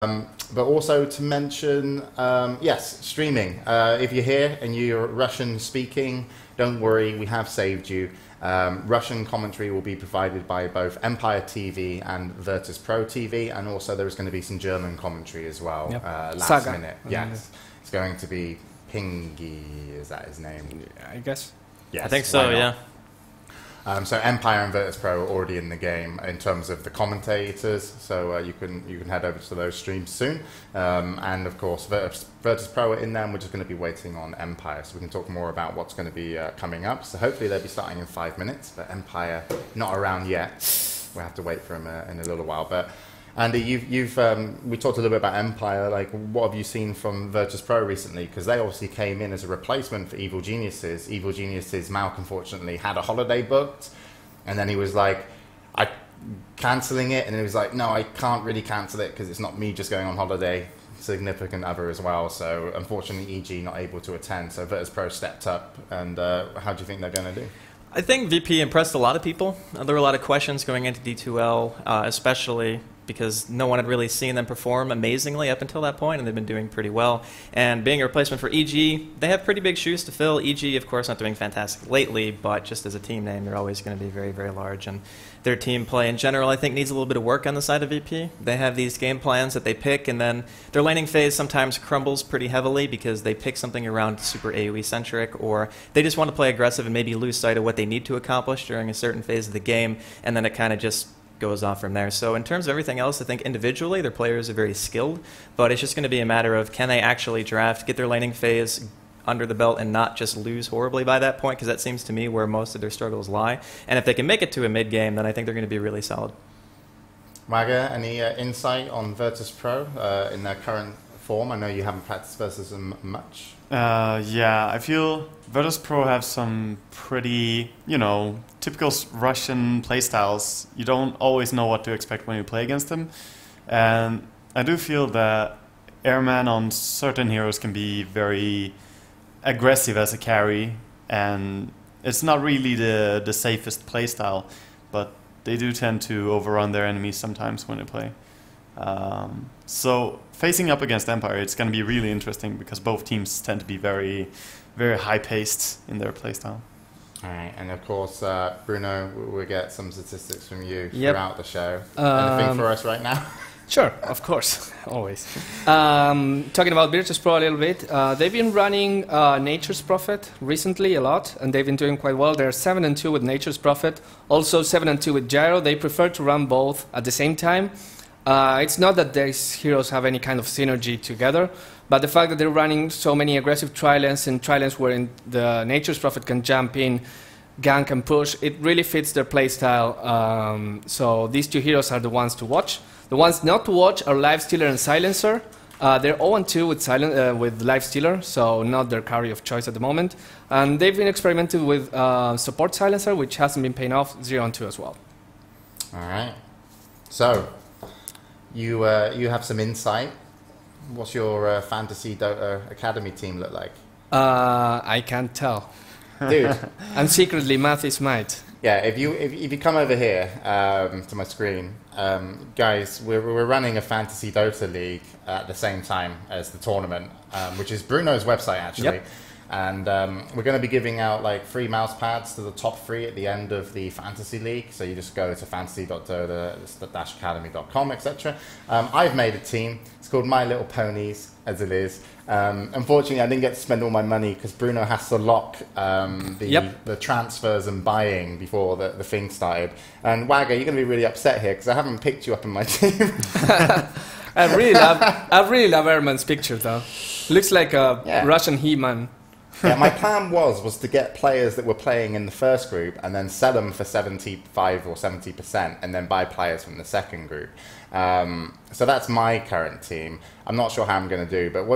But also to mention, yes, streaming. If you're here and you're Russian speaking, don't worry, we have saved you. Russian commentary will be provided by both Empire TV and Virtus.Pro TV, and also there is going to be some German commentary as well. Yep. Last minute. Yes, it's going to be Pingy. Is that his name? I guess. Yes, I think so. Yeah. So Empire and Virtus.Pro are already in the game in terms of the commentators, so you can head over to those streams soon. And of course, Virtus.Pro are in there, and we're just going to be waiting on Empire, so we can talk more about what's going to be coming up. So hopefully they'll be starting in 5 minutes, but Empire not around yet. We'll have to wait for them in a little while. But Andy, we talked a little bit about Empire. Like, what have you seen from Virtus.Pro recently? Because they obviously came in as a replacement for Evil Geniuses. Evil Geniuses, Malk, unfortunately, had a holiday booked, and then he was like, "I'm cancelling it," and he was like, "No, I can't really cancel it because it's not me just going on holiday. Significant other as well." So unfortunately, EG not able to attend. So Virtus.Pro stepped up, and how do you think they're going to do? I think VP impressed a lot of people. There were a lot of questions going into D2L, especially because no one had really seen them perform amazingly up until that point, and they've been doing pretty well. And being a replacement for EG, they have pretty big shoes to fill. EG, of course, not doing fantastic lately, but just as a team name, they're always going to be very, very large. And their team play in general, I think, needs a little bit of work on the side of VP. They have these game plans that they pick, and then their laning phase sometimes crumbles pretty heavily because they pick something around super AoE-centric, or they just want to play aggressive and maybe lose sight of what they need to accomplish during a certain phase of the game, and then it kind of just goes off from there. So in terms of everything else, I think individually their players are very skilled, but it's just going to be a matter of can they actually draft, get their laning phase under the belt and not just lose horribly by that point, because that seems to me where most of their struggles lie. And if they can make it to a mid-game, then I think they're going to be really solid. Wagga, any insight on Virtus.Pro in their current form? I know you haven't practiced versus them much. Yeah, I feel Virtus.Pro have some pretty, typical Russian playstyles. You don't always know what to expect when you play against them. And I do feel that Airman on certain heroes can be very aggressive as a carry, and it's not really the safest playstyle, but they do tend to overrun their enemies sometimes when they play. So facing up against Empire, it's going to be really interesting because both teams tend to be very, very high-paced in their playstyle. All right, and of course, Bruno, we'll get some statistics from you Yep. throughout the show. Anything for us right now? Sure, of course, always. Talking about Virtus.Pro a little bit, they've been running Nature's Prophet recently a lot, and they've been doing quite well. They're 7-2 with Nature's Prophet, also 7-2 with Gyro. They prefer to run both at the same time. It's not that these heroes have any kind of synergy together, but the fact that they're running so many aggressive tri-lanes and tri-lanes where the Nature's Prophet can jump in, gank and push, it really fits their playstyle. So these two heroes are the ones to watch. The ones not to watch are Lifestealer and Silencer. They're 0-2 with Lifestealer, so not their carry of choice at the moment. And they've been experimenting with Support Silencer, which hasn't been paying off, 0-2 as well. All right. So, you have some insight. What's your Fantasy Dota Academy team look like? I can't tell. Dude. And secretly, math is might. Yeah, if you come over here to my screen, guys, we're running a Fantasy Dota League at the same time as the tournament, which is Bruno's website actually. Yep. And we're going to be giving out like free mouse pads to the top 3 at the end of the Fantasy League. So you just go to fantasy.dota-academy.com, etc. I've made a team. It's called My Little Ponies, as it is. Unfortunately, I didn't get to spend all my money because Bruno has to lock the transfers and buying before the thing started. And Wagga, you're going to be really upset here because I haven't picked you up in my team. I really love Airman's picture though. Looks like a Russian He-Man. Yeah, my plan was to get players that were playing in the first group and then sell them for 75 or 70% and then buy players from the second group. So that's my current team. I'm not sure how I'm going to do, but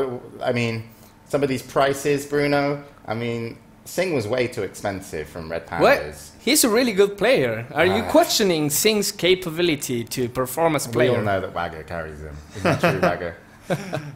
some of these prices, Bruno, Singh was way too expensive from Red Pandas. What? He's a really good player. Are you questioning Singh's capability to perform as a player? We all know that Wagga carries him. Isn't that true, Wagga?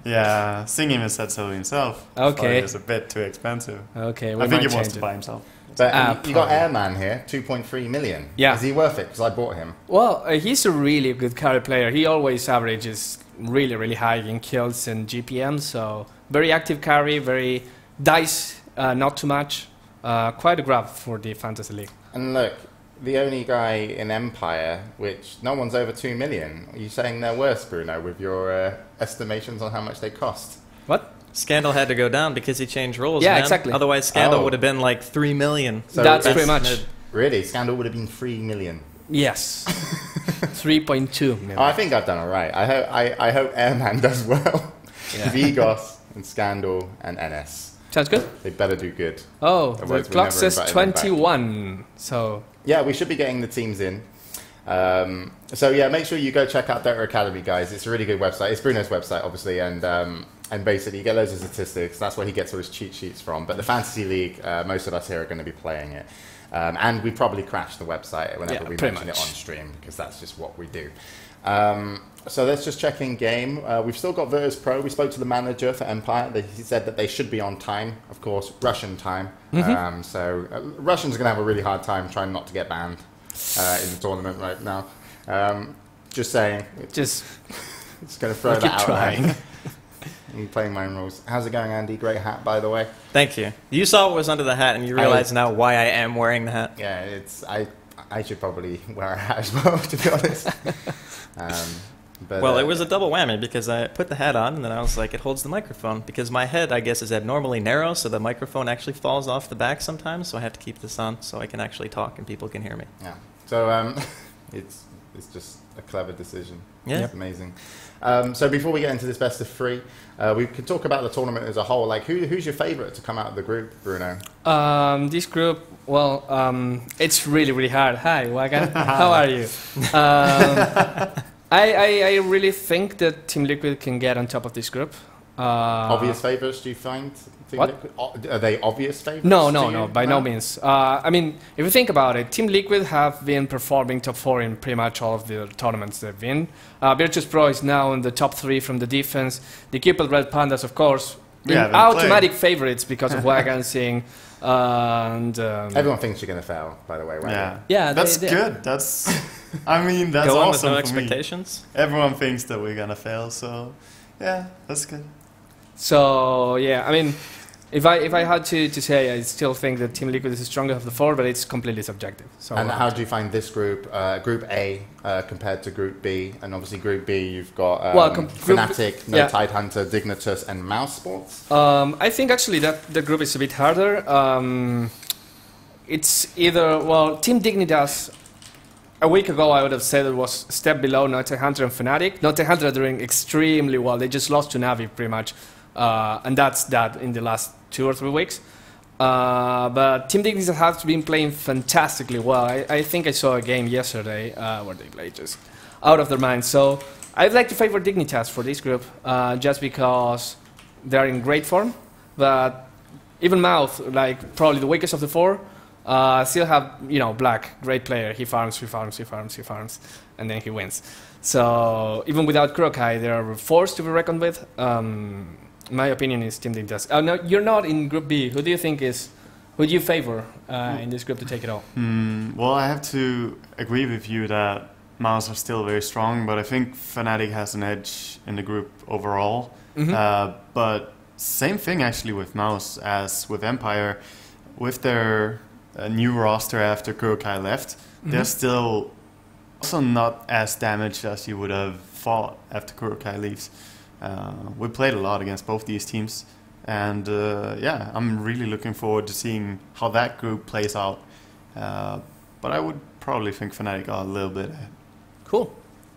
Yeah, Singh even said so himself. Okay. He was a bit too expensive. Okay, I think he wants to buy himself. But you got Airman here, 2.3 million. Yeah. Is he worth it? Because I bought him. Well, he's a really good carry player. He always averages really, really high in kills and GPM. So very active carry, very dice, not too much. Quite a grab for the Fantasy League. And look, the only guy in Empire, which no one's over 2 million. Are you saying they're worse, Bruno, with your estimations on how much they cost? What? Scandal had to go down because he changed rules. Yeah, man. exactly. Otherwise, Scandal would have been like 3 million. So That's pretty much. Really, Scandal would have been 3 million. Yes. 3.2 million. Oh, I think I've done all right. I hope Airman does well. Yeah. Vigos and Scandal and NS. Sounds good. They better do good. Oh, the Otherwise, we clock never says invited them back. 21. So Yeah, we should be getting the teams in. So yeah, make sure you go check out Dota Academy, guys. It's a really good website. It's Bruno's website, obviously, and basically you get loads of statistics. That's where he gets all his cheat sheets from. But the Fantasy League, most of us here are going to be playing it. And we probably crash the website whenever we mention it on stream, because that's just what we do. So let's just check in game. We've still got Virtus.Pro. We spoke to the manager for Empire. He said that they should be on time, of course, Russian time. So Russians are going to have a really hard time trying not to get banned in the tournament right now. Just saying. just going to throw keep that out trying. there. I'm playing my own rules. How's it going, Andy? Great hat, by the way. Thank you. You saw what was under the hat, and you realize now why I am wearing the hat. Yeah, I should probably wear a hat as well, to be honest. But, Well, it was a double whammy because I put the hat on, and then I was like, it holds the microphone. Because my head, I guess, is abnormally narrow, so the microphone actually falls off the back sometimes. So I have to keep this on so I can actually talk and people can hear me. Yeah. So it's just a clever decision. Yeah. It's amazing. So before we get into this best of 3, we could talk about the tournament as a whole. Like, who's your favourite to come out of the group, Bruno? This group, well, it's really, really hard. Hi, Wagan. How are you? I really think that Team Liquid can get on top of this group. Obvious favourites, do you find? Team What? Liquid? Are they obvious favourites? No, by no means. I mean, if you think about it, Team Liquid have been performing top 4 in pretty much all of the tournaments they've been. Virtus.Pro is now in the top 3 from the defense. The Cupid Red Pandas, of course, Yeah, automatic favorites because of Wagan Singh. And Everyone thinks you're going to fail, by the way, right? Yeah, Yeah, that's they- good. That's, I mean, that's Go on with awesome no for me. expectations. Everyone thinks that we're gonna fail, so yeah, that's good. So yeah, I mean, if I had to say, I still think that Team Liquid is the strongest of the 4, but it's completely subjective. So And how do you find this group, Group A, compared to Group B? And obviously Group B, you've got Fnatic, yeah. Tidehunter, Dignitas, and Mouse Sports. I think actually that the group is a bit harder. It's either, well, Team Dignitas, a week ago I would have said it was a step below Tidehunter and Fnatic. Tidehunter are doing extremely well. They just lost to Navi pretty much. And that's that in the last 2 or 3 weeks. But Team Dignitas has been playing fantastically well. I think I saw a game yesterday where they played just out of their minds. So I'd like to favor Dignitas for this group just because they're in great form. But even Mouth, like probably the weakest of the 4, still have, Black, great player. He farms, and then he wins. So even without Kurokai, they are forced to be reckoned with. My opinion is Team Dignitas. No, you're not in Group B. Who do you think who do you favor in this group to take it all? Well, I have to agree with you that Mouse are still very strong, but I think Fnatic has an edge in the group overall. But same thing actually with Mouse as with Empire. With their new roster after Kurokai left, they're still also not as damaged as you would have thought after Kurokai leaves. We played a lot against both these teams, and yeah, I'm really looking forward to seeing how that group plays out. But I would probably think Fnatic are a little bit ahead. Cool.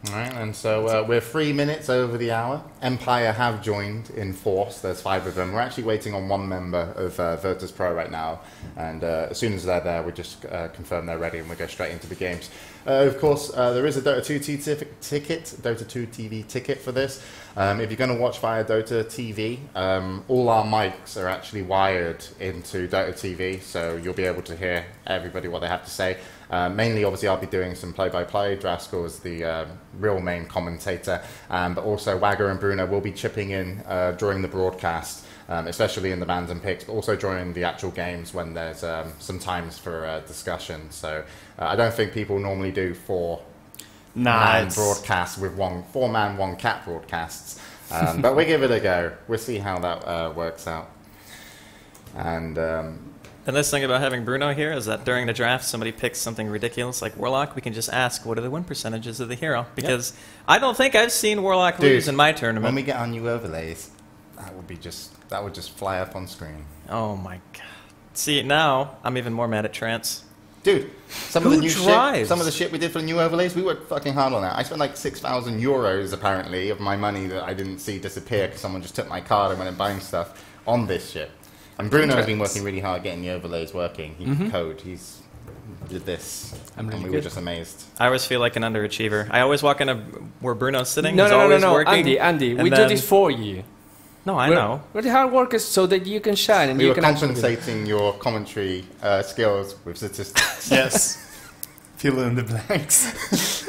All right, and so we're 3 minutes over the hour. Empire have joined in force. There's 5 of them. We're actually waiting on 1 member of Virtus.Pro right now, and as soon as they're there, we just confirm they're ready, and we go straight into the games. Of course, there is a Dota 2 ticket, Dota 2 TV ticket for this. If you're going to watch via Dota TV, all our mics are actually wired into Dota TV, so you'll be able to hear everybody what they have to say. Mainly, obviously, I'll be doing some play-by-play. Draskell is the real main commentator, but also Wagger and Bruno will be chipping in during the broadcast, especially in the bans and picks, but also during the actual games when there's some times for discussion. So I don't think people normally do 4 man broadcast with 4-man, 1-cat broadcasts. But we give it a go. We'll see how that works out. And the nice thing about having Bruno here is that during the draft, somebody picks something ridiculous like Warlock, we can just ask, what are the win percentages of the hero? Because I don't think I've seen Warlock lose in my tournament. When we get our new overlays, that would just fly up on screen. Oh my god. See, now I'm even more mad at Trance. Dude, some of the shit we did for the new overlays, we worked fucking hard on that. I spent like 6,000 euros apparently of my money that I didn't see disappear because someone just took my card and went and buying stuff on this shit. And Bruno has been working really hard getting the overlays working. He can code. He's did this, and we were just amazed. I always feel like an underachiever. I always walk into where Bruno's sitting. No, he's no, always no, no, working, Andy, we do this for you. No, I know. We're the hard workers so that you can shine and we you were can compensating your commentary skills with statistics. Yes. Fill in the blanks.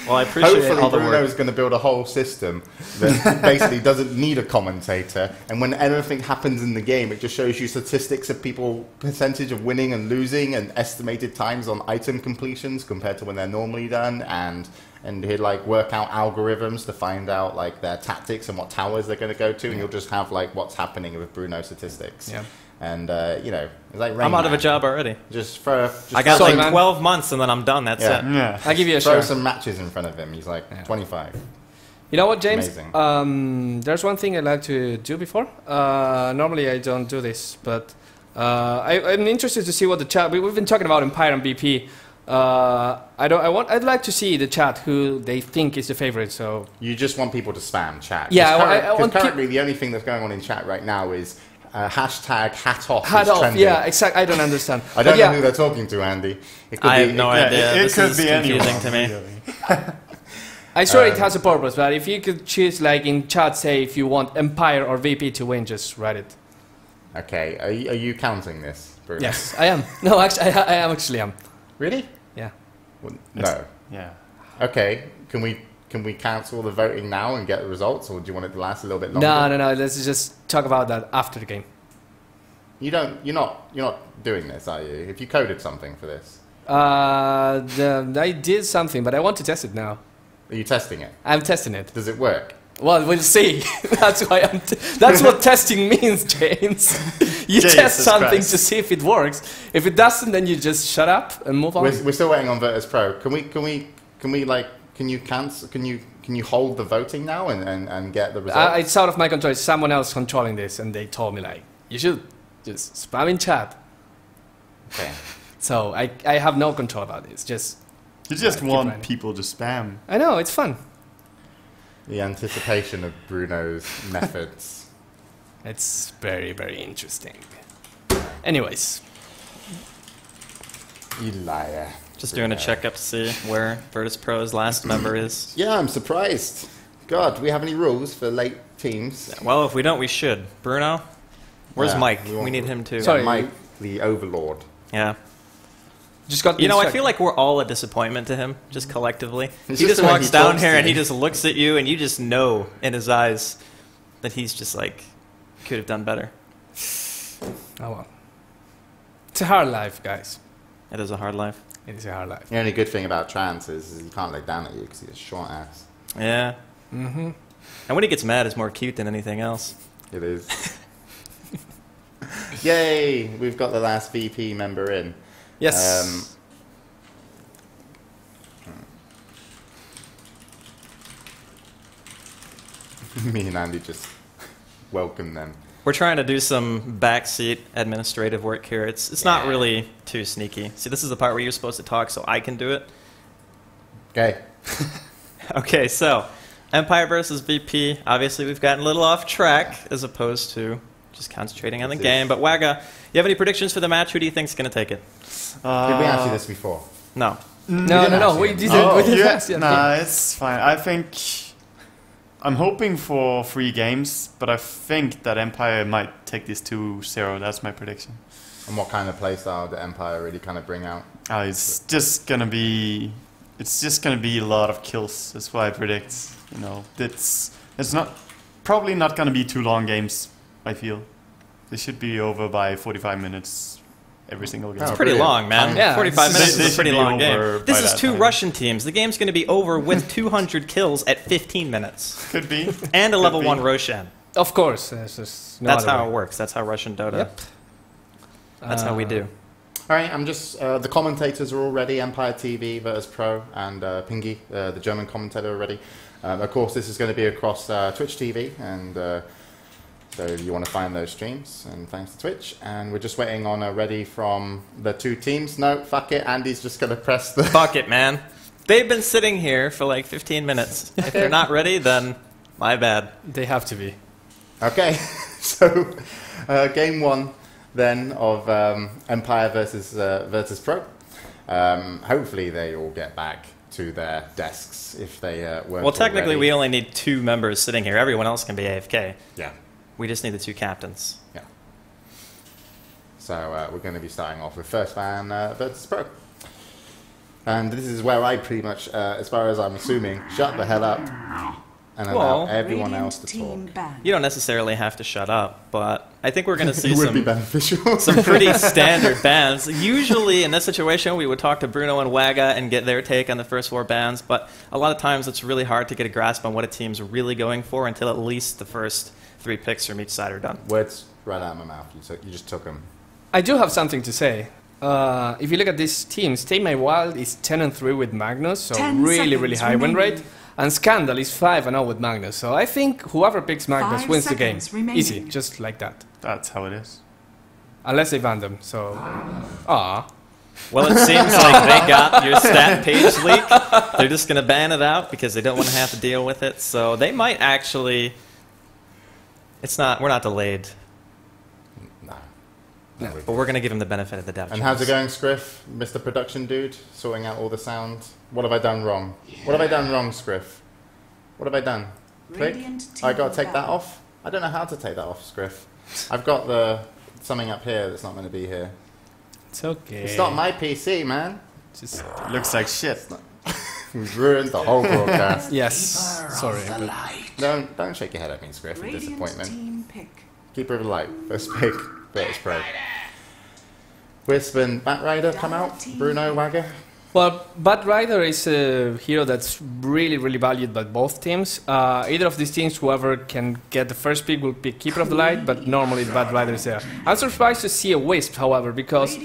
Well, I appreciate Hopefully all the Bruno's work. going to build a whole system that basically doesn't need a commentator, and when anything happens in the game, it just shows you statistics of people, percentage of winning and losing, and estimated times on item completions compared to when they're normally done, and he'd like work out algorithms to find out like their tactics and what towers they're going to go to, and you'll just have like what's happening with Bruno statistics. Yeah. And you know, it's like Rain I'm out of a Man. job already. I got like 12 months and then I'm done. That's it. Yeah. I'll give you a throw shot. some matches in front of him. He's like 25. You know what, James? Amazing. There's one thing I'd like to do before. Normally I don't do this, but I'm interested to see what the chat. We've been talking about Empire and BP. I'd like to see the chat who they think is the favorite. So You just want people to spam chat. Yeah, Because I want currently the only thing that's going on in chat right now is hashtag hat off. hat is off. trending. Yeah, exactly. I don't understand. I don't know who they're talking to, Andy. It could I be, have no it could- idea. It This could is be confusing anyone, to me. really. I'm sure it has a purpose, but if you could choose, like in chat, say if you want Empire or VP to win, just write it. Okay, are you counting this, Bruno? Yes, I am. No, actually, I am actually am. Really? Yeah. Well, no. Yeah. Okay, can we cancel the voting now and get the results, or do you want it to last a little bit longer? No. Let's just talk about that after the game. You're not doing this, are you? If you coded something for this, I did something, but I want to test it now. are you testing it? I'm testing it. Does it work? Well, we'll see. That's why that's what testing means, James. You test Jesus something Christ. to see if it works. If it doesn't, then you just shut up and move on. We're still waiting on Virtus.Pro. Can you hold the voting now and get the results? It's out of my control. It's someone else controlling this, and they told me like you should just spam in chat. Okay. So I have no control about it. It's just You just keep want writing. people to spam. I know it's fun. The anticipation of Bruno's methods. It's very, very interesting. Anyways, You liar. Just doing a checkup to see where Virtus.Pro's last member is. Yeah, I'm surprised. God, do we have any rules for late teams? Well, if we don't, we should. Bruno? Where's Yeah, Mike? we want- We need him too. Sorry. Mike, the Overlord. Yeah. just got. You know, I instruct- feel like we're all a disappointment to him, just collectively. It's He just just the way walks he down talks here to and he you. just looks at you, and you just know in his eyes that he's just like, could have done better. Oh well. It's a hard life, guys. It is a hard life. It is a hard life. The only good thing about Trance is he can't look down at you because he's a short ass. Yeah. Mm-hmm. And when he gets mad, it's more cute than anything else. It is. Yay! We've got the last VP member in. Yes. Me and Andy just welcome them. We're trying to do some backseat administrative work here. It's not Yeah. really too sneaky. See, this is the part where you're supposed to talk so I can do it. Okay. Okay, so Empire versus VP. Obviously, we've gotten a little off track as opposed to just concentrating on the This game. is- But Wagga, you have any predictions for the match? Who do you think's going to take it? Did we ask you this before? No. No. ask We him. didn't. Oh, we didn't Yeah, ask yet. nah, it's fine. I think I'm hoping for 3 games, but I think that Empire might take this 2-0. That's my prediction. And what kind of playstyle did Empire really kind of bring out? It's just gonna be a lot of kills. That's what I predict. You know, it's not probably not gonna be 2 long games. I feel they should be over by 45 minutes. every single game. It's pretty long, man. Yeah. 45 minutes They is a pretty should be long over game. This by is that 2 time. Russian teams. The game's going to be over with 200 kills at 15 minutes. Could be. And a Could level be. 1 Roshan. Of course. There's just no That's other how way. it works. That's how Russian Dota. Yep. That's how we do. All right, I'm just the commentators are all ready. Empire TV, Virtus.Pro, and Pingy, the German commentator, are ready. Of course, this is going to be across Twitch TV, and so you want to find those streams. And thanks to Twitch. And we're just waiting on a ready from the 2 teams. No, fuck it. Andy's just going to press the. Fuck it, man. They've been sitting here for like 15 minutes. If they're not ready, then my bad. They have to be. Okay, so game 1 then of Empire versus Virtus.Pro. Hopefully they all get back to their desks if they weren't. Well, technically, already. we only need 2 members sitting here. Everyone else can be AFK. Yeah. We just need the 2 captains. Yeah. So we're going to be starting off with first man Virtus.Pro. And this is where I pretty much, as far as I'm assuming, shut the hell up and allow Well, everyone else to talk. You don't necessarily have to shut up, but I think we're going to see It would be some, beneficial. some pretty standard bans. Usually, in this situation, we would talk to Bruno and Waga and get their take on the first 4 bans, but a lot of times it's really hard to get a grasp on what a team's really going for until at least the first 3 picks from each side are done. Words right out of my mouth. You just took them. I do have something to say. If you look at these teams, Stay My Wild is 10-3 with Magnus, so 10 really, really seconds high win remaining. rate. And Scandal is 5-0 with Magnus. So I think whoever picks Magnus 5 wins the game. seconds remaining. Easy, just like that. That's how it is. Unless they ban them, so... Ah. Well, it seems like they got your stat page leak. They're just going to ban it out because they don't want to have to deal with it. So they might actually... We're not delayed, No. No. but we're going to give them the benefit of the doubt. And how's it going, Scriff? Mr. Production Dude, sorting out all the sound. What have I done wrong? What have I done wrong, Scriff? What have I done? Click? I got to take that off? I don't know how to take that off, Scriff. I've got something up here that's not going to be here. It's okay. It's not my PC, man. Just, Looks like shit. We've ruined the whole broadcast. yes, sorry. But Don't shake your head at me, Scriff, in disappointment. Team pick. Keeper of the light. First pick. Virtus.Pro. Wisp and Batrider come out. Bruno, Wagger. well, Bad Rider is a hero that's really, really valued by both teams. Either of these teams, whoever can get the first pick will pick Keeper of the Light, but normally the Bad Rider is there. I'm surprised to see a Wisp, however, because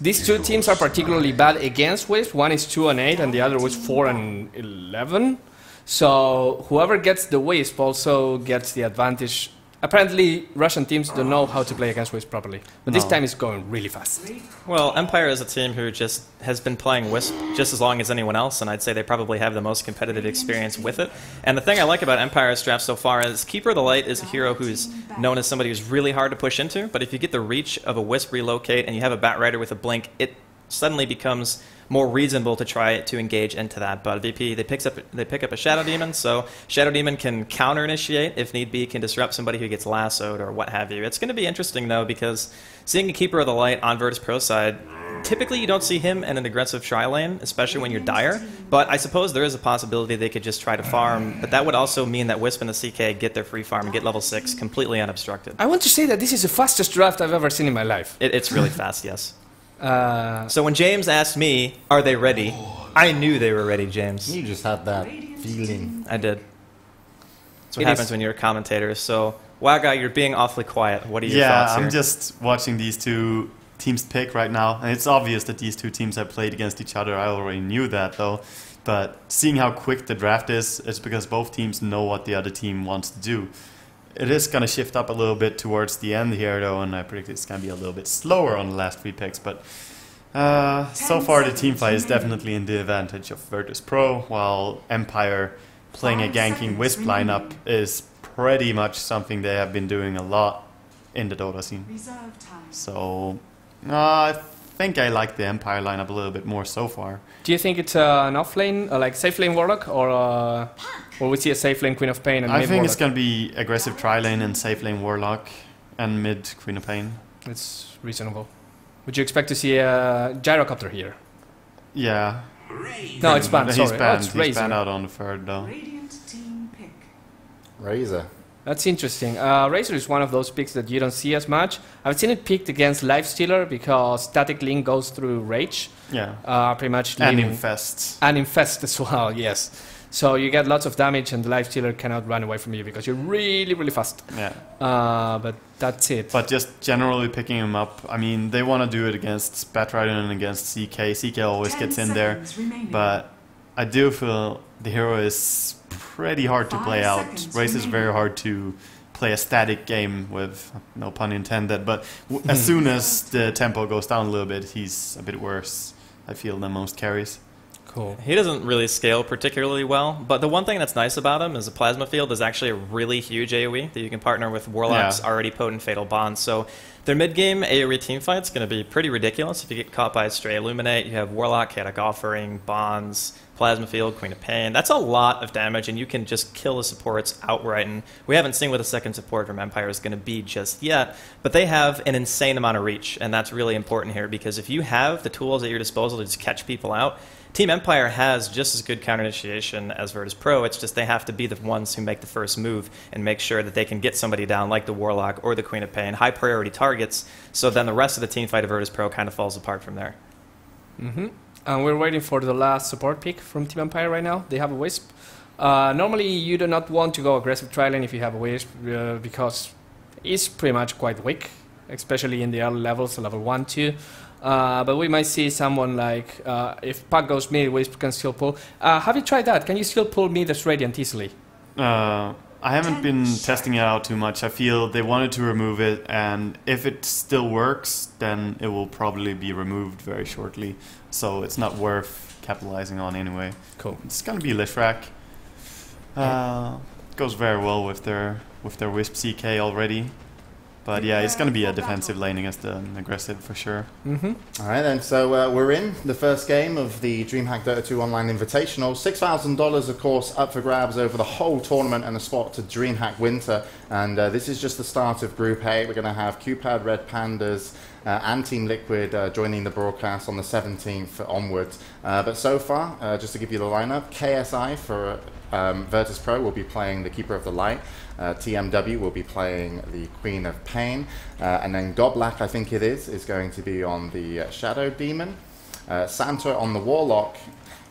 these 2 teams are particularly bad against Wisp. One is 2-8 and the other was 4-11. So whoever gets the Wisp also gets the advantage. Apparently, Russian teams don't know how to play against Wisp properly. But this No. time it's going really fast. Well, Empire is a team who just has been playing Wisp just as long as anyone else, and I'd say they probably have the most competitive experience with it. And the thing I like about Empire's draft so far is Keeper of the Light is a hero who's known as somebody who's really hard to push into, but if you get the reach of a Wisp relocate and you have a Batrider with a blink, it suddenly becomes more reasonable to try to engage into that. But VP, they pick up a Shadow Demon, so Shadow Demon can counter-initiate, if need be, can disrupt somebody who gets lassoed or what have you. It's going to be interesting, though, because seeing a Keeper of the Light on Virtus.Pro side, typically you don't see him in an aggressive tri-lane, especially when you're dire, but I suppose there is a possibility they could just try to farm, but that would also mean that Wisp and the CK get their free farm and get level 6 completely unobstructed. I want to say that this is the fastest draft I've ever seen in my life. It's really fast, yes. So when James asked me, are they ready? I knew they were ready, James. You just had that feeling. I did. That's what It happens is- when you're a commentator. So, Waga, you're being awfully quiet. What are your Yeah, thoughts here? I'm just watching these 2 teams pick right now, and it's obvious that these 2 teams have played against each other. I already knew that, though. But seeing how quick the draft is, it's because both teams know what the other team wants to do. It is going to shift up a little bit towards the end here, though, and I predict it's going to be a little bit slower on the last 3 picks. But so far, the team fight is definitely in the advantage of Virtus.Pro, while Empire playing a ganking Wisp lineup is pretty much something they have been doing a lot in the Dota scene. Reserve time. So I think I like the Empire lineup a little bit more so far. Do you think it's an off-lane, like safe lane Warlock, or we see a safe lane Queen of Pain and I mid think it's Warlock? going to be aggressive tri-lane and safe lane Warlock and mid Queen of Pain. It's reasonable. Would you expect to see a Gyrocopter here? Yeah. No, it's banned, He's sorry. banned. Oh, it's He's Razor. banned out on the third, though. Radiant team pick. Razor. That's interesting. Razor is one of those picks that you don't see as much. I've seen it picked against Lifestealer because Static Link goes through Rage. Yeah. Pretty much. And Infests. And Infest as well, yes. So you get lots of damage and the Lifestealer cannot run away from you because you're really, really fast. Yeah. But that's it. But just generally picking him up, I mean, they want to do it against Batrider and against CK. CK always gets in there. But I do feel the hero is pretty hard to play out. Race is very hard to play a static game with, no pun intended, but as soon as the tempo goes down a little bit, he's a bit worse, I feel, than most carries. Cool. He doesn't really scale particularly well, but the one thing that's nice about him is the Plasma Field is actually a really huge AoE that you can partner with Warlock's already potent Fatal Bond. So their mid-game AoE teamfight's going to be pretty ridiculous. If you get caught by a Stray Illuminate, you have Warlock, Chaotic Offering, Bonds, Plasma Field, Queen of Pain. That's a lot of damage, and you can just kill the supports outright. And we haven't seen what the second support from Empire is going to be just yet, but they have an insane amount of reach, and that's really important here because if you have the tools at your disposal to just catch people out, Team Empire has just as good counter initiation as Virtus.Pro. It's just they have to be the ones who make the first move and make sure that they can get somebody down like the Warlock or the Queen of Pain, high priority targets, so then the rest of the team fight of Virtus.Pro kind of falls apart from there. And we're waiting for the last support pick from Team Empire right now. They have a Wisp. Normally, you do not want to go aggressive tri-lane if you have a Wisp because it's pretty much quite weak, especially in the early levels, level 1, 2. But we might see someone like, if Puck goes mid, Wisp can still pull. Have you tried that? Can you still pull mid as Radiant easily? I haven't been testing it out too much. I feel they wanted to remove it, and if it still works, then it will probably be removed very shortly. So it's not worth capitalizing on anyway. Cool. It's gonna be Lithrak. Goes very well with their Wisp CK already. But yeah, it's going to be a defensive lane against an aggressive for sure. All right then, so we're in the first game of the Dreamhack Dota 2 Online Invitational. $6,000, of course, up for grabs over the whole tournament and a spot to Dreamhack Winter. And this is just the start of Group A. We're going to have QPad, Red Pandas, and Team Liquid joining the broadcast on the 17th onwards. But so far, just to give you the lineup, KSI for Virtus.Pro will be playing the Keeper of the Light. TMW will be playing the Queen of Pain, and then Goblak, I think it is going to be on the Shadow Demon, Santa on the Warlock,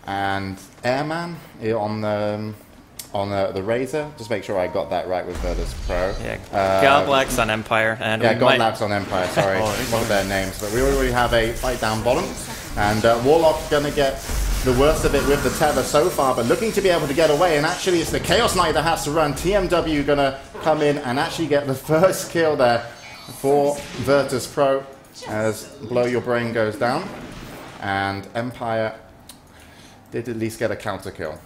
and Airman on the Razor. Just make sure I got that right with Virtus.Pro. Yeah, Goblak's on Empire. And yeah, Goblak's on Empire, sorry. One of their names. But we already have a fight down bottom, and Warlock's going to get the worst of it with the tether so far, but looking to be able to get away, and actually it's the Chaos Knight that has to run. TMW gonna come in and actually get the first kill there for Virtus.Pro as Blow Your Brain goes down, and Empire did at least get a counter kill.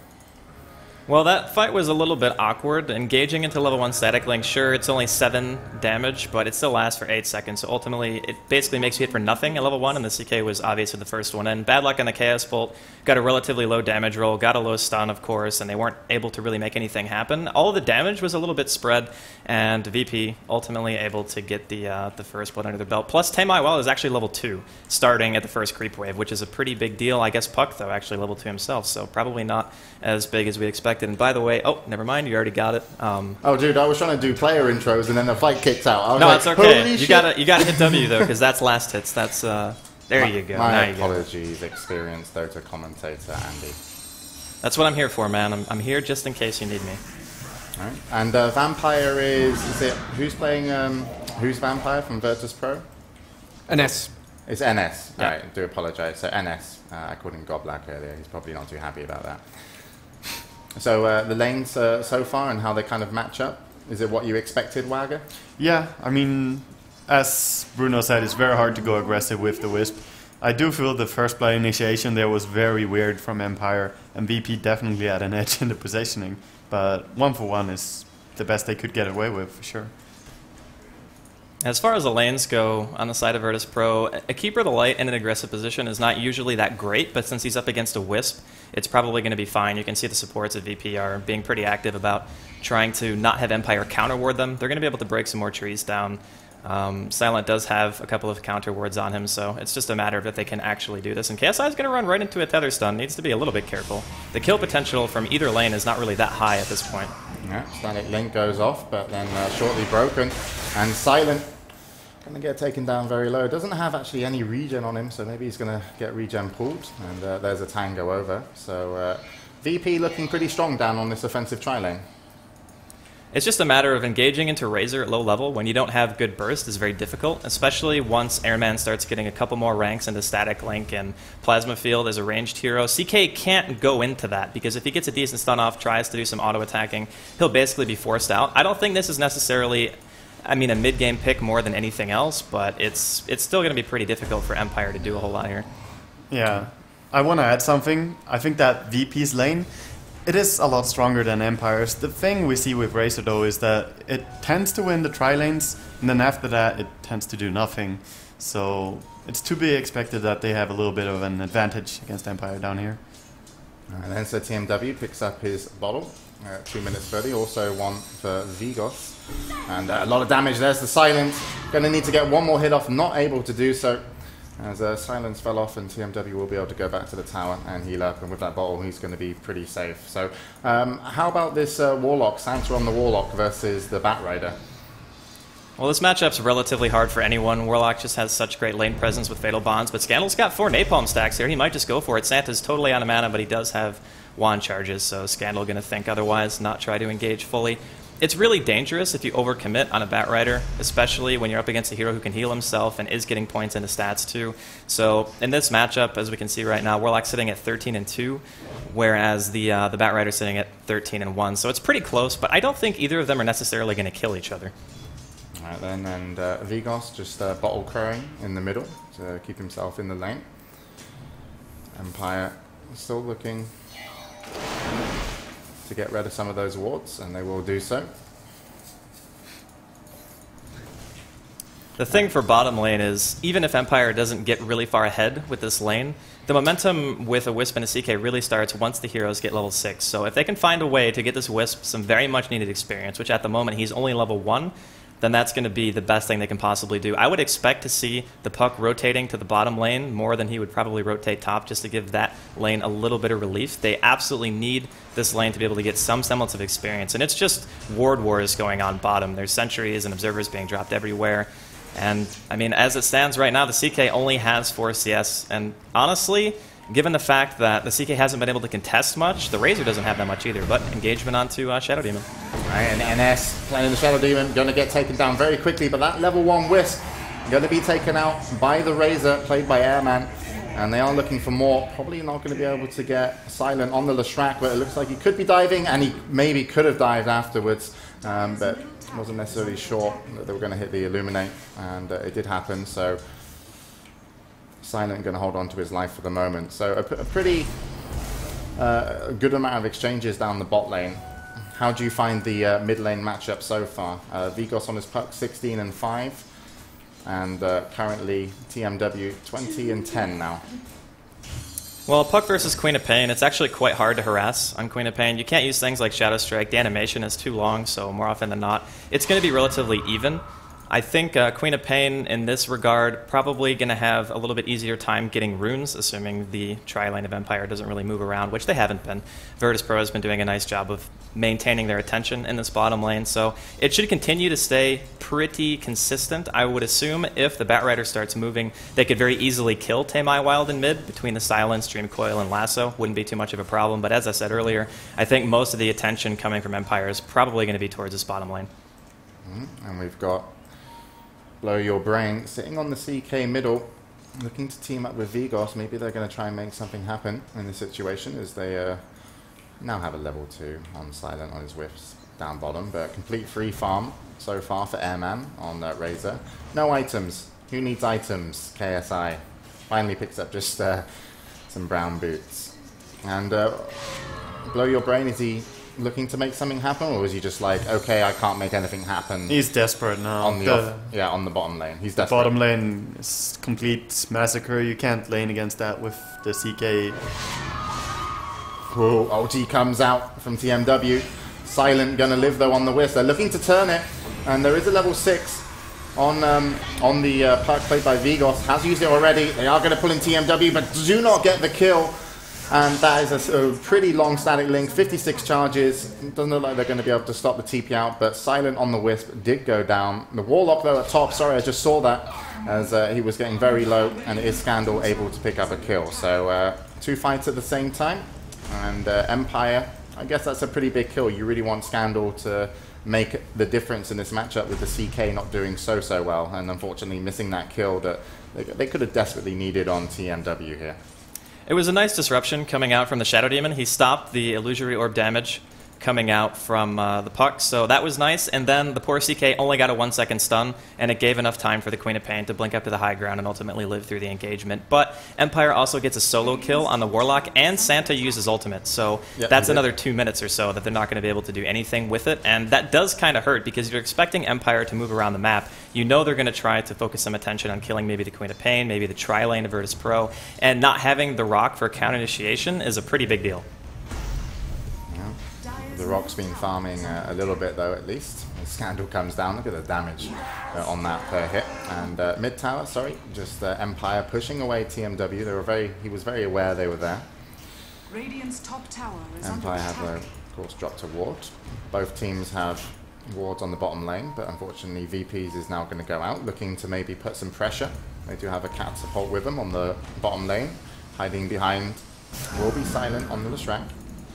Well, that fight was a little bit awkward. Engaging into level 1 static link, sure, it's only 7 damage, but it still lasts for 8 seconds. So ultimately, it basically makes you hit for nothing at level 1, and the CK was obviously the first one. And bad luck on the Chaos Bolt, got a relatively low damage roll, got a low stun, of course, and they weren't able to really make anything happen. All of the damage was a little bit spread, and VP ultimately able to get the first blood under their belt. Plus, Tame Well is actually level 2, starting at the first creep wave, which is a pretty big deal. I guess Puck, though, actually level 2 himself, so probably not as big as we expected. And by the way, oh, never mind, you already got it. Oh, dude, I was trying to do player intros and then the fight kicked out. I was no, like, it's okay. Holy you gotta hit W though, because that's last hits. That's there you go. My now you apologies, go. experienced Dota commentator Andy. That's what I'm here for, man. I'm here just in case you need me. All right. And Vampire is it who's playing? Who's Vampire from Virtus.Pro? NS. It's NS. Yeah. Right, I do apologise. So NS. I called him Goblak earlier. He's probably not too happy about that. So the lanes so far and how they kind of match up, is it what you expected, Wagger? Yeah, I mean, as Bruno said, it's very hard to go aggressive with the Wisp. I do feel the first blood initiation there was very weird from Empire, and VP definitely had an edge in the positioning, but 1-for-1 is the best they could get away with, for sure. As far as the lanes go on the side of Virtus.Pro, a Keeper of the Light in an aggressive position is not usually that great, but since he's up against a Wisp, it's probably going to be fine. You can see the supports at VP are being pretty active about trying to not have Empire counter ward them. They're going to be able to break some more trees down. Silent does have a couple of counter wards on him, so it's just a matter of if they can actually do this. And KSI is going to run right into a tether stun. Needs to be a little bit careful. The kill potential from either lane is not really that high at this point. Yeah, static link goes off, but then shortly broken. And Silent going to get taken down very low. Doesn't have actually any regen on him, so maybe he's going to get regen pulled. And there's a tango over. So VP looking pretty strong down on this offensive tri-lane. It's just a matter of engaging into Razor at low level when you don't have good burst is very difficult, especially once Airman starts getting a couple more ranks into Static Link and Plasma Field as a ranged hero. CK can't go into that because if he gets a decent stun off, tries to do some auto attacking, he'll basically be forced out. I don't think this is necessarily, I mean, a mid-game pick more than anything else, but it's still going to be pretty difficult for Empire to do a whole lot here. Yeah, I want to add something. I think that VP's lane, it is a lot stronger than Empire's. The thing we see with Razor, though, is that it tends to win the tri-lanes, and then after that, it tends to do nothing. So it's to be expected that they have a little bit of an advantage against Empire down here. And then so TMW picks up his bottle, 2 minutes 30, also one for Vigos. And a lot of damage, there's the Silence. Going to need to get one more hit off, not able to do so. As Silence fell off and TMW will be able to go back to the tower and heal up, and with that bottle he's going to be pretty safe. So how about this Warlock, Santa on the Warlock versus the Batrider? Well, this matchup's relatively hard for anyone. Warlock just has such great lane presence with Fatal Bonds, but Scandal's got 4 Napalm stacks here. He might just go for it. Santa's totally out of mana, but he does have wand charges, so Scandal going to think otherwise, not try to engage fully. It's really dangerous if you overcommit on a Batrider, especially when you're up against a hero who can heal himself and is getting points into stats too. So in this matchup, as we can see right now, Warlock's sitting at 13-2, whereas the Batrider's sitting at 13-1. So it's pretty close, but I don't think either of them are necessarily going to kill each other. All right then, and Vigos just bottle crowing in the middle to keep himself in the lane. Empire still looking to get rid of some of those wards, and they will do so. The thing for bottom lane is, even if Empire doesn't get really far ahead with this lane, the momentum with a Wisp and a CK really starts once the heroes get level 6. So if they can find a way to get this Wisp some very much needed experience, which at the moment he's only level 1, then that's going to be the best thing they can possibly do. I would expect to see the puck rotating to the bottom lane more than he would probably rotate top, just to give that lane a little bit of relief. They absolutely need this lane to be able to get some semblance of experience. And it's just ward wars going on bottom. There's sentries and observers being dropped everywhere. And, I mean, as it stands right now, the CK only has 4 CS. And honestly, given the fact that the CK hasn't been able to contest much, the Razor doesn't have that much either, but engagement onto Shadow Demon. Right, and NS playing the Shadow Demon, going to get taken down very quickly, but that level 1 Wisp going to be taken out by the Razor, played by Airman, and they are looking for more. Probably not going to be able to get Silent on the Leshrac, but it looks like he could be diving, and he maybe could have dived afterwards, but wasn't necessarily sure that they were going to hit the Illuminate, and it did happen, so Silent going to hold on to his life for the moment. So a pretty good amount of exchanges down the bot lane. How do you find the mid lane matchup so far? Vigos on his puck 16-5, and currently TMW 20-10 now. Well, Puck versus Queen of Pain, it's actually quite hard to harass on Queen of Pain. You can't use things like Shadow Strike. The animation is too long, so more often than not, it's going to be relatively even. I think Queen of Pain, in this regard, probably going to have a little bit easier time getting runes, assuming the tri-lane of Empire doesn't really move around, which they haven't been. Virtus.Pro has been doing a nice job of maintaining their attention in this bottom lane, so it should continue to stay pretty consistent. I would assume if the Batrider starts moving, they could very easily kill Tamai Wild in mid between the Silence, Dream Coil, and Lasso. Wouldn't be too much of a problem, but as I said earlier, I think most of the attention coming from Empire is probably going to be towards this bottom lane. And we've got Blow Your Brain sitting on the CK middle, looking to team up with Vigos. Maybe they're going to try and make something happen in this situation, as they now have a level 2 on Silent on his whiffs down bottom, but complete free farm so far for Airman on Razor. No items. Who needs items? KSI finally picks up just some brown boots. And Blow Your Brain, is he looking to make something happen, or is he just like, okay, I can't make anything happen? He's desperate now. On on the bottom lane. He's desperate. Bottom lane is complete massacre. You can't lane against that with the CK. Whoa, OG comes out from TMW. Silent gonna live though on the Wisp. They're looking to turn it, and there is a level 6 on the puck played by Vigos. Has used it already. They are gonna pull in TMW, but do not get the kill. And that is a pretty long static link, 56 charges. Doesn't look like they're going to be able to stop the TP out, but Silent on the Wisp did go down. The Warlock, though, at top, sorry, I just saw that, as he was getting very low, and it is Scandal able to pick up a kill. So 2 fights at the same time, and Empire, I guess that's a pretty big kill. You really want Scandal to make the difference in this matchup with the CK not doing so well, and unfortunately missing that kill that they could have desperately needed on TMW here. It was a nice disruption coming out from the Shadow Demon. He stopped the illusory orb damage coming out from the puck, so that was nice. And then the poor CK only got a 1-second stun, and it gave enough time for the Queen of Pain to blink up to the high ground and ultimately live through the engagement. But Empire also gets a solo kill on the Warlock, and Santa uses ultimate, so that's another 2 minutes or so that they're not going to be able to do anything with it. And that does kind of hurt, because you're expecting Empire to move around the map. You know they're going to try to focus some attention on killing maybe the Queen of Pain, maybe the tri-lane of Virtus.Pro, and not having the Rock for counter initiation is a pretty big deal. The Rock's been farming a little bit, though, at least. The Scandal comes down. Look at the damage on that per hit. And mid tower, sorry, just Empire pushing away TMW. They were he was very aware they were there. Radiant's top tower is Empire have, of course, dropped a ward. Both teams have wards on the bottom lane, but unfortunately VPs is now going to go out, looking to maybe put some pressure. They do have a cat support with them on the bottom lane. Hiding behind will be Silent on the Leshrac.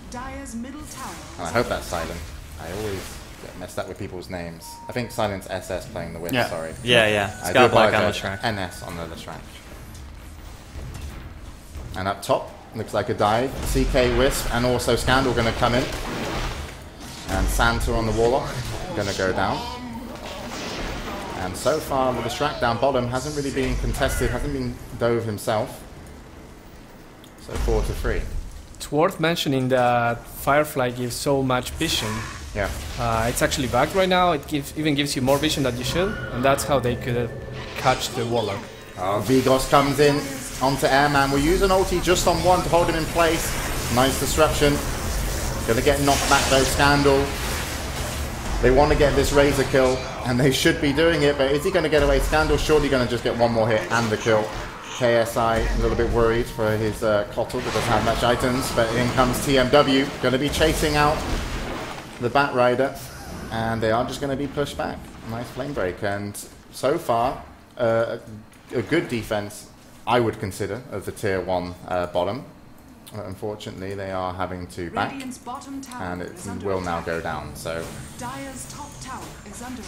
Dire's middle tower. And I hope that's Silent. I always get messed up with people's names. I think Silent's SS playing the Wisp, sorry. Yeah. It's got black on the Leshrac. NS on the Leshrac. And up top, looks like a dive. CK Wisp and also Scandal going to come in. And Santa on the Warlock going to go down. And so far, the Leshrac down bottom hasn't really been contested, hasn't been dove himself. So 4-3. It's worth mentioning that Firefly gives so much vision. Yeah. It's actually bugged right now. It even gives you more vision than you should, and that's how they could catch the Warlock. Vigos comes in onto Airman. We'll use an ulti just on one to hold him in place. Nice disruption. Gonna get knocked back though, Scandal. They want to get this Razor kill, and they should be doing it, but is he going to get away? Scandal surely going to just get one more hit and the kill. KSI a little bit worried for his Kotl that doesn't have much items, but in comes TMW, going to be chasing out the Bat Rider, and they are just going to be pushed back. Nice flame break, and so far a good defense, I would consider, of the tier 1 bottom. Unfortunately, they are having to back, and it will now go down. So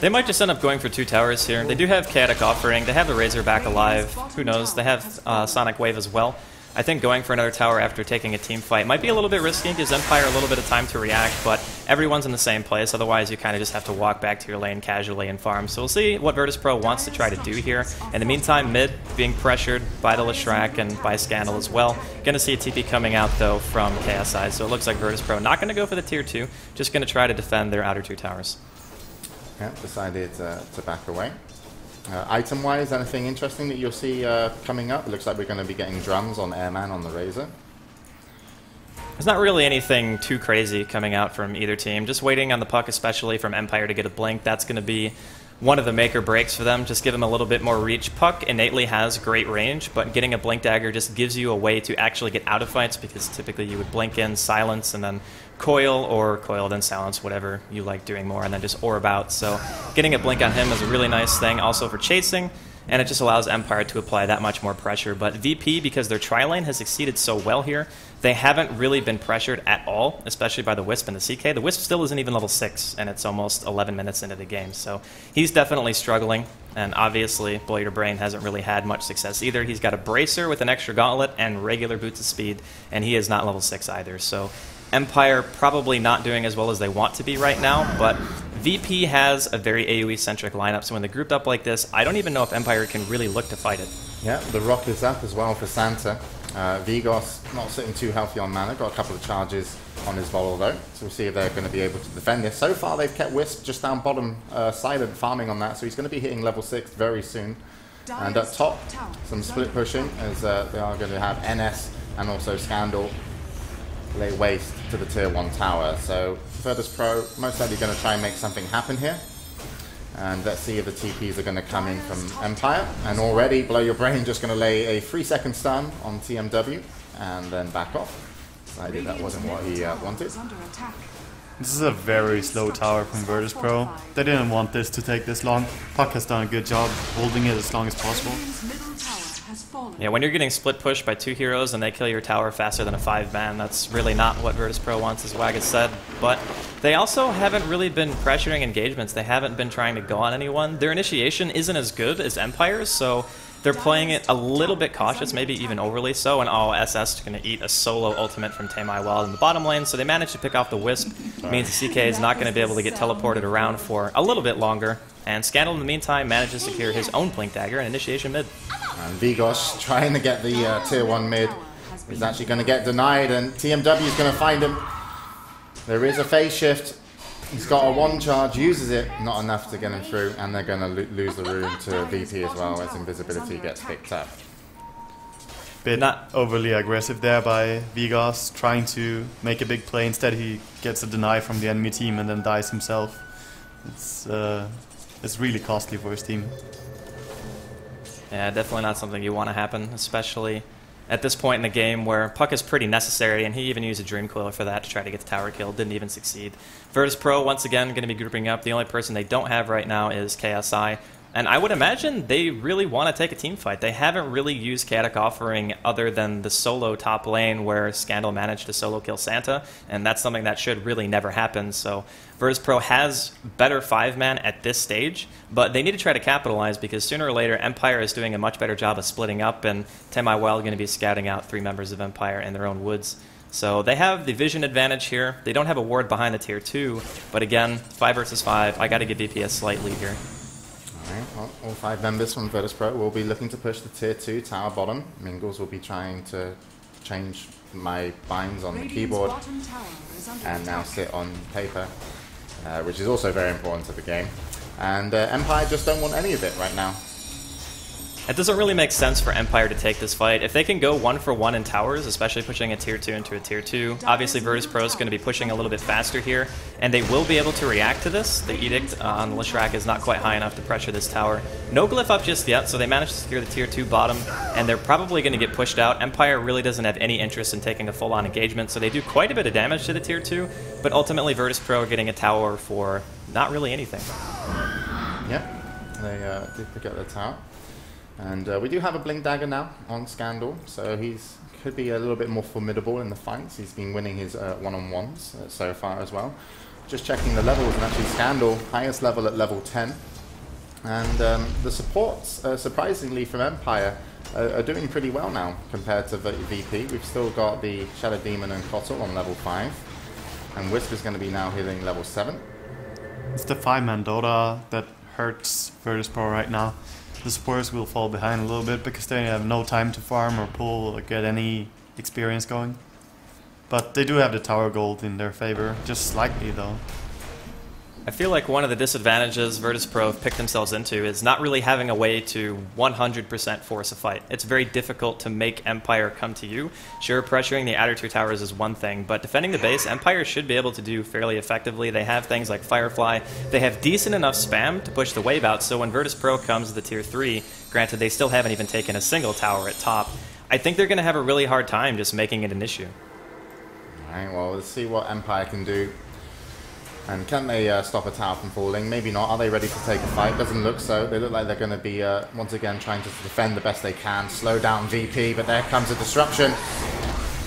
they might just end up going for 2 towers here. They do have Chaotic Offering. They have the Razor back alive. Who knows? They have Sonic Wave as well. I think going for another tower after taking a team fight might be a little bit risky, gives Empire a little bit of time to react, but everyone's in the same place, otherwise you kind of just have to walk back to your lane casually and farm. So we'll see what Virtus.Pro wants to try to do here. In the meantime, mid being pressured by the Leshrac and by Scandal as well. Gonna see a TP coming out though from KSI, so it looks like Virtus.Pro not gonna go for the tier 2, just gonna try to defend their outer 2 towers. Yeah, decided to back away. Item-wise, anything interesting that you'll see coming up? It looks like we're going to be getting drums on Airman on the Razor. There's not really anything too crazy coming out from either team. Just waiting on the puck, especially from Empire, to get a blink. That's going to be one of the make or breaks for them. Just give them a little bit more reach. Puck innately has great range, but getting a blink dagger just gives you a way to actually get out of fights, because typically you would blink in, silence, and then coil, or coil then silence, whatever you like doing more, and then just orb out. So getting a blink on him is a really nice thing also for chasing, and it just allows Empire to apply that much more pressure. But VP, because their tri-lane has succeeded so well here, they haven't really been pressured at all, especially by the Wisp and the CK. The Wisp still isn't even level 6, and it's almost 11 minutes into the game, so he's definitely struggling. And obviously, Blow Your Brain hasn't really had much success either. He's got a Bracer with an extra gauntlet and regular boots of speed, and he is not level 6 either. So Empire probably not doing as well as they want to be right now, but VP has a very AoE-centric lineup, so when they're grouped up like this, I don't even know if Empire can really look to fight it. Yeah, the Rock is up as well for Santa. Vigos not sitting too healthy on mana, got a couple of charges on his Vol though, so we'll see if they're going to be able to defend this. So far they've kept Wisp just down bottom, Silent farming on that, so he's going to be hitting level 6 very soon. And up top, some split pushing, as they are going to have NS and also Scandal lay waste to the tier 1 tower. So Virtus.Pro most likely going to try and make something happen here. And let's see if the TPs are going to come in from Empire. And already, Blow Your Brain just going to lay a 3-second stun on TMW and then back off. decided that wasn't what he wanted. This is a very slow tower from Virtus.Pro. They didn't want this to take this long. Puck has done a good job holding it as long as possible. Yeah, when you're getting split pushed by 2 heroes and they kill your tower faster than a 5-man, that's really not what Virtus.Pro wants, as Wag has said. But they also haven't really been pressuring engagements. They haven't been trying to go on anyone. Their initiation isn't as good as Empire's, so they're playing it a little bit cautious, maybe even overly so, and SS is going to eat a solo ultimate from Tamai Wild in the bottom lane, so they managed to pick off the Wisp. Means the CK is not going to be able to get teleported around for a little bit longer, and Scandal in the meantime manages to secure his own Blink Dagger and initiation mid. And Vigos trying to get the tier 1 mid is actually going to get denied, and TMW is going to find him. There is a phase shift. He's got a 1 charge, uses it, not enough to get him through, and they're going to lose the rune to VP as well as invisibility gets picked up. Bit not overly aggressive there by Vigos, trying to make a big play. Instead he gets a deny from the enemy team and then dies himself. It's really costly for his team. Yeah, definitely not something you want to happen, especially at this point in the game where Puck is pretty necessary, and he even used a Dream Coil for that to try to get the tower kill. Didn't even succeed. Virtus.Pro, once again, going to be grouping up. The only person they don't have right now is KSI. And I would imagine they really want to take a team fight. They haven't really used Chaotic Offering other than the solo top lane where Scandal managed to solo kill Santa, and that's something that should really never happen. So Virtus.Pro has better 5-man at this stage, but they need to try to capitalize because sooner or later Empire is doing a much better job of splitting up, and Tamai Wild going to be scouting out 3 members of Empire in their own woods. So they have the vision advantage here. They don't have a ward behind the tier 2, but again, 5 versus 5, I got to give VP a slight lead here. Alright, well, all 5 members from Virtus.Pro will be looking to push the tier 2 tower bottom. Mingles will be trying to change my binds on the keyboard and now sit on paper, which is also very important to the game. And Empire just don't want any of it right now. It doesn't really make sense for Empire to take this fight. If they can go 1-for-1 in towers, especially pushing a tier 2 into a tier 2, obviously Virtus.Pro is going to be pushing a little bit faster here, and they will be able to react to this. The Edict on Leshrac is not quite high enough to pressure this tower. No glyph up just yet, so they managed to secure the tier 2 bottom, and they're probably going to get pushed out. Empire really doesn't have any interest in taking a full-on engagement, so they do quite a bit of damage to the tier 2, but ultimately Virtus.Pro are getting a tower for not really anything. Yep, they did pick up the tower. And we do have a Blink Dagger now on Scandal, so he's could be a little bit more formidable in the fights. He's been winning his one-on-ones so far as well. Just checking the levels, and actually Scandal, highest level at level 10. And the supports, surprisingly from Empire, are doing pretty well now compared to VP. We've still got the Shadow Demon and Kotl on level 5. And Wisp is going to be now hitting level 7. It's the 5-man Dota that hurts Virtus.Pro right now. The supporters will fall behind a little bit because they have no time to farm or pull or get any experience going. But they do have the tower gold in their favor, just slightly though. I feel like one of the disadvantages Virtus.Pro have picked themselves into is not really having a way to 100% force a fight. It's very difficult to make Empire come to you. Sure, pressuring the outer 2 towers is one thing, but defending the base, Empire should be able to do fairly effectively. They have things like Firefly. They have decent enough spam to push the wave out, so when Virtus.Pro comes to the tier 3, granted they still haven't even taken a single tower at top, I think they're going to have a really hard time just making it an issue. Alright, well, let's see what Empire can do. And can they stop a tower from falling? Maybe not. Are they ready to take a fight? Doesn't look so. They look like they're going to be, once again, trying to defend the best they can. Slow down VP, but there comes a disruption.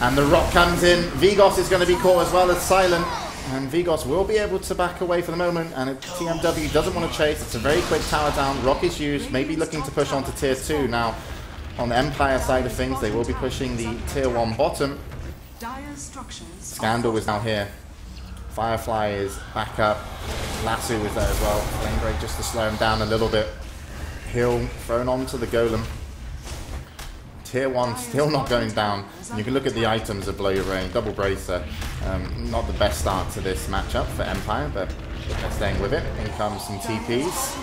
And the rock comes in. Vigos is going to be caught as well as Silent. And Vigos will be able to back away for the moment. And TMW doesn't want to chase. It's a very quick tower down. Rock is used, maybe looking to push onto tier 2. Now, on the Empire side of things, they will be pushing the tier 1 bottom. Scandal is now here. Firefly is back up. Lasso is there as well. Flame Break just to slow him down a little bit. Heal thrown onto the Golem. Tier 1 still not going down. And you can look at the items of Blow Your Brain. Double Bracer. Not the best start to this matchup for Empire, but they're staying with it. In comes some TPs.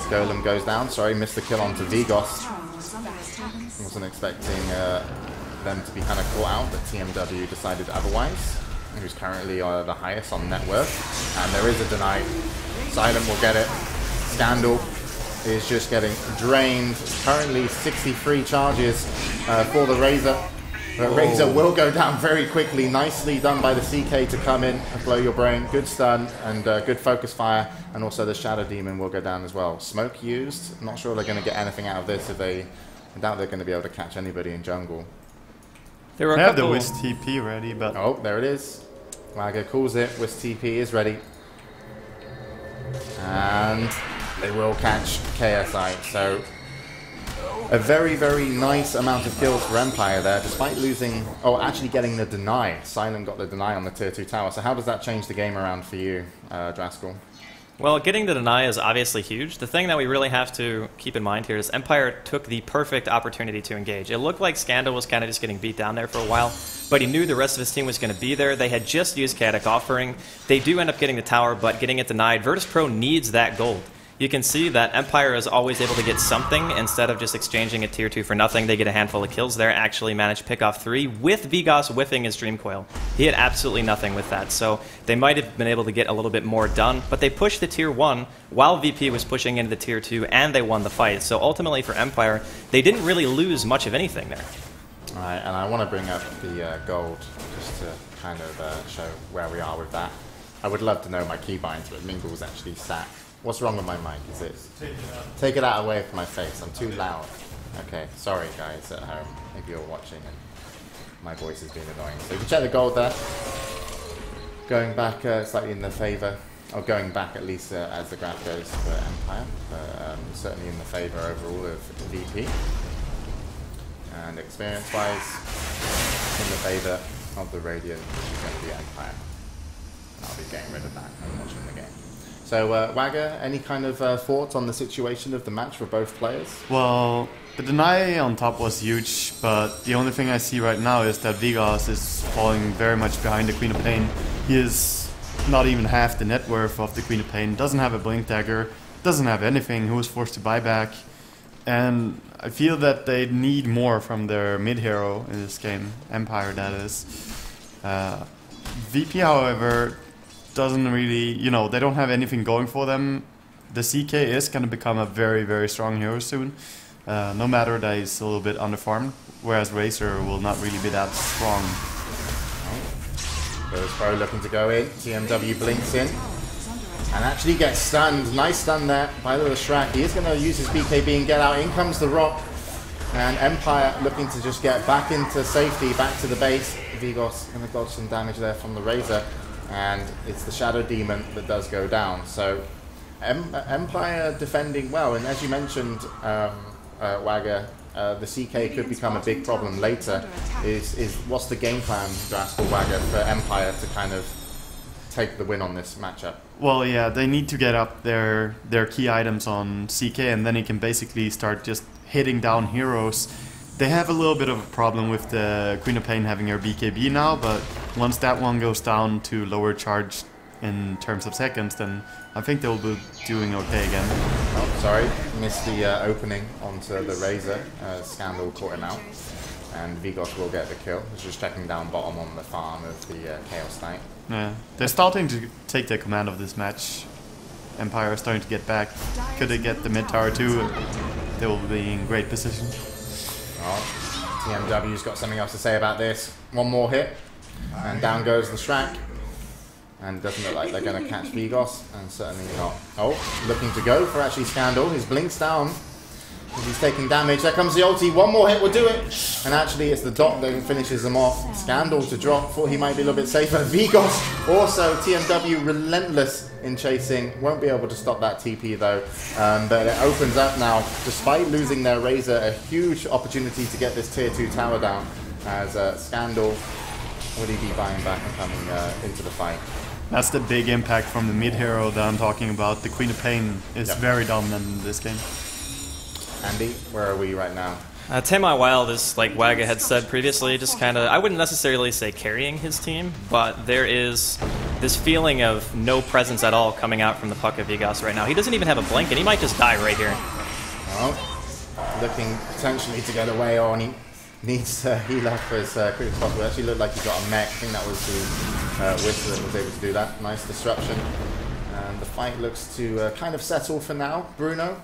Golem goes down. Sorry, missed the kill onto Vigos. Wasn't expecting them to be kind of caught out, but TMW decided otherwise. Who's currently the highest on net worth. And there is a deny. Silent will get it. Scandal is just getting drained. Currently 63 charges for the Razor. But Razor will go down very quickly. Nicely done by the CK to come in and blow your brain. Good stun and good focus fire. And also the Shadow Demon will go down as well. Smoke used. Not sure they're going to get anything out of this. I doubt they're going to be able to catch anybody in jungle. There were I have the Wisp TP ready, but... Oh, there it is. Wagger calls it. Wisp TP is ready. And they will catch KSI. So a very, very nice amount of kills for Empire there, despite losing... Oh, actually getting the deny. Silent got the deny on the tier 2 tower. So how does that change the game around for you, Draskell? Well, getting the deny is obviously huge. The thing that we really have to keep in mind here is Empire took the perfect opportunity to engage. It looked like Scandal was kind of just getting beat down there for a while, but he knew the rest of his team was going to be there. They had just used Chaotic Offering. They do end up getting the tower, but getting it denied. Virtus.Pro needs that gold. You can see that Empire is always able to get something instead of just exchanging a tier 2 for nothing. They get a handful of kills there, actually managed to pick off 3 with Vigos whiffing his Dream Coil. He had absolutely nothing with that, so they might have been able to get a little bit more done, but they pushed the tier 1 while VP was pushing into the tier 2, and they won the fight. So ultimately for Empire, they didn't really lose much of anything there. Alright, and I want to bring up the gold just to kind of show where we are with that. I would love to know my keybinds, but Mingle's actually sat. What's wrong with my mic? Is it? Take it out away from my face. I'm too loud. Okay, sorry guys at home if you're watching and my voice has been annoying. So you can check the gold there. Going back slightly in the favour, or going back at least as the graph goes for Empire, but certainly in the favour overall of VP. And experience-wise, in the favour of the Radiant, which is going to be Empire. I'll be getting rid of that and watching the game. So, Wagger, any kind of thoughts on the situation of the match for both players? Well, the deny on top was huge, but the only thing I see right now is that Vigos is falling very much behind the Queen of Pain. He is not even half the net worth of the Queen of Pain, doesn't have a Blink Dagger, doesn't have anything, he was forced to buy back. And I feel that they need more from their mid-hero in this game, Empire that is. VP, however, doesn't really, you know, they don't have anything going for them. The CK is going to become a very, very strong hero soon, no matter that he's a little bit underfarmed, whereas Razor will not really be that strong. Virtus.Pro looking to go in, TMW blinks in, and actually gets stunned. Nice stun there by the Shrek. He is going to use his BKB and get out. In comes the Rock, and Empire looking to just get back into safety, back to the base. Vigos going to dodge some damage there from the Razor. And it's the Shadow Demon that does go down. So Empire defending well, and as you mentioned, Wagger, the CK could become a big problem later. Is what's the game plan, Draskell, Wagger, for Empire to kind of take the win on this matchup? Well, yeah, they need to get up their key items on CK, and then he can basically start just hitting down heroes. They have a little bit of a problem with the Queen of Pain having her BKB now, but once that one goes down to lower charge in terms of seconds, then I think they'll be doing okay again. Oh, sorry, missed the opening onto the Razor. Scandal caught him out, and Vigos will get the kill. He's just checking down bottom on the farm of the Chaos Knight. Yeah, they're starting to take their command of this match. Empire is starting to get back. Could they get the mid tower too? They will be in great position. Oh, TMW's got something else to say about this. One more hit, and down goes the Shrek. And it doesn't look like they're going to catch Vigos, and certainly not. Oh, looking to go for actually Scandal. His blinks down. He's taking damage. There comes the ulti. One more hit will do it. And actually, it's the dot that finishes them off. Scandal to drop. Thought he might be a little bit safer. Vigos also, TMW relentless in chasing. Won't be able to stop that TP though. But it opens up now, despite losing their Razor, a huge opportunity to get this tier 2 tower down. As Scandal will he be buying back and coming into the fight. That's the big impact from the mid-hero that I'm talking about. The Queen of Pain is very dominant in this game. Andy, where are we right now? Tamai Wild is, like Wagga had said previously, just kind of, I wouldn't necessarily say carrying his team, but there is this feeling of no presence at all coming out from the Puck of Vigos right now. He doesn't even have a blink, and he might just die right here. Well, looking potentially to get away on. He needs to heal up as quick as possible. Actually looked like he got a mech. I think that was the Whistle that was able to do that. Nice disruption. And the fight looks to kind of settle for now. Bruno?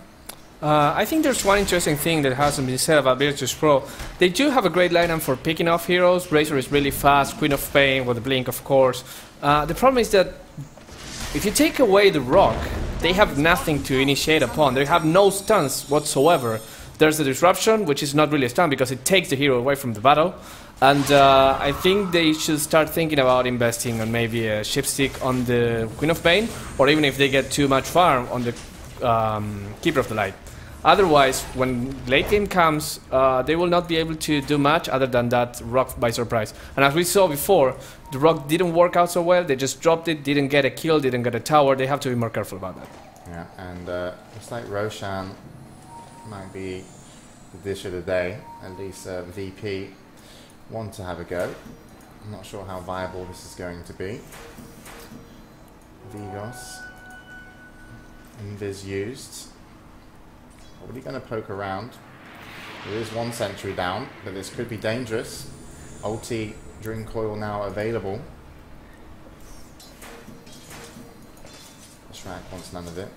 I think there's one interesting thing that hasn't been said about Virtus.Pro. They do have a great lineup for picking off heroes. Razor is really fast, Queen of Pain with the Blink, of course. The problem is that if you take away the Rock, they have nothing to initiate upon. They have no stuns whatsoever. There's the Disruption, which is not really a stun because it takes the hero away from the battle. And I think they should start thinking about investing on maybe a Shipstick on the Queen of Pain, or even if they get too much farm on the Keeper of the Light. Otherwise, when late game comes, they will not be able to do much other than that Rock by surprise. And as we saw before, the Rock didn't work out so well. They just dropped it, didn't get a kill, didn't get a tower. They have to be more careful about that. Yeah, and looks like Roshan might be the dish of the day. At least VP want to have a go. I'm not sure how viable this is going to be. Vigos. Invis used. Probably going to poke around. There is one sentry down, but this could be dangerous. Ulti Dream Coil now available. Shrek wants none of it.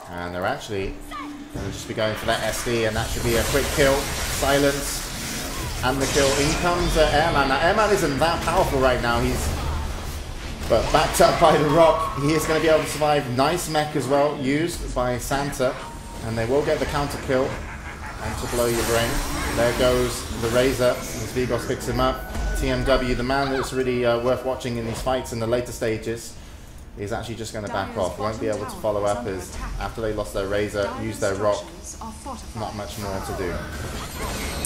And they're actually going to just be going for that SD, and that should be a quick kill. Silence. And the kill. In comes Airman. Now, Airman isn't that powerful right now. But backed up by the Rock, he is going to be able to survive. Nice mech as well, used by Santa. And they will get the counter kill. And to blow your brain. There goes the Razor as Vigos picks him up. TMW, the man that's really worth watching in these fights in the later stages, is actually just going to back off. Won't be able to follow up as after they lost their Razor, use their Rock. Not much more to do.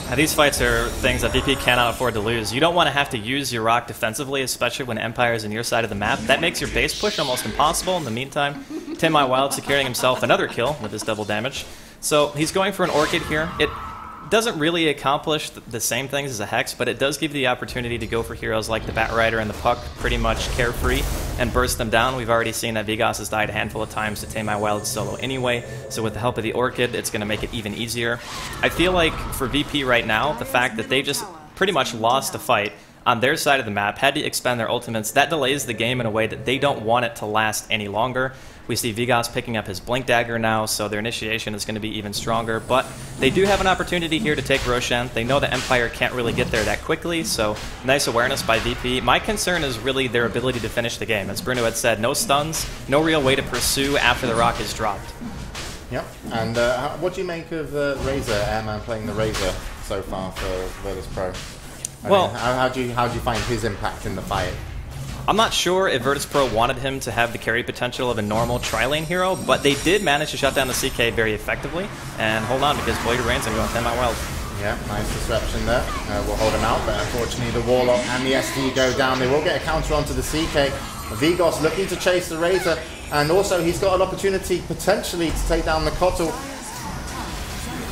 Now, these fights are things that VP cannot afford to lose. You don't want to have to use your Rock defensively, especially when Empire is on your side of the map. That makes your base push almost impossible. In the meantime, Tim My Wild securing himself another kill with his double damage. So he's going for an Orchid here. It doesn't really accomplish the same things as a Hex, but it does give you the opportunity to go for heroes like the Batrider and the Puck pretty much carefree and burst them down. We've already seen that Vigos has died a handful of times to Tame My Wild solo anyway, so with the help of the Orchid, it's going to make it even easier. I feel like for VP right now, the fact that they just pretty much lost a fight on their side of the map, had to expend their ultimates, that delays the game in a way that they don't want it to last any longer. We see Vigos picking up his Blink Dagger now, so their initiation is going to be even stronger. But they do have an opportunity here to take Roshan. They know the Empire can't really get there that quickly, so nice awareness by VP. My concern is really their ability to finish the game. As Bruno had said, no stuns, no real way to pursue after the Rock is dropped. Yep, and what do you make of Razor, Airman playing the Razor so far for Virtus.Pro? Well, how do you find his impact in the fight? I'm not sure if Virtus.Pro wanted him to have the carry potential of a normal tri-lane hero, but they did manage to shut down the CK very effectively. And hold on, because Blade Rain's going to go on 10 out wild. Yeah, nice disruption there. We'll hold him out, but unfortunately the Warlock and the SD go down. They will get a counter onto the CK. Vigos looking to chase the Razor, and also he's got an opportunity potentially to take down the Kotl.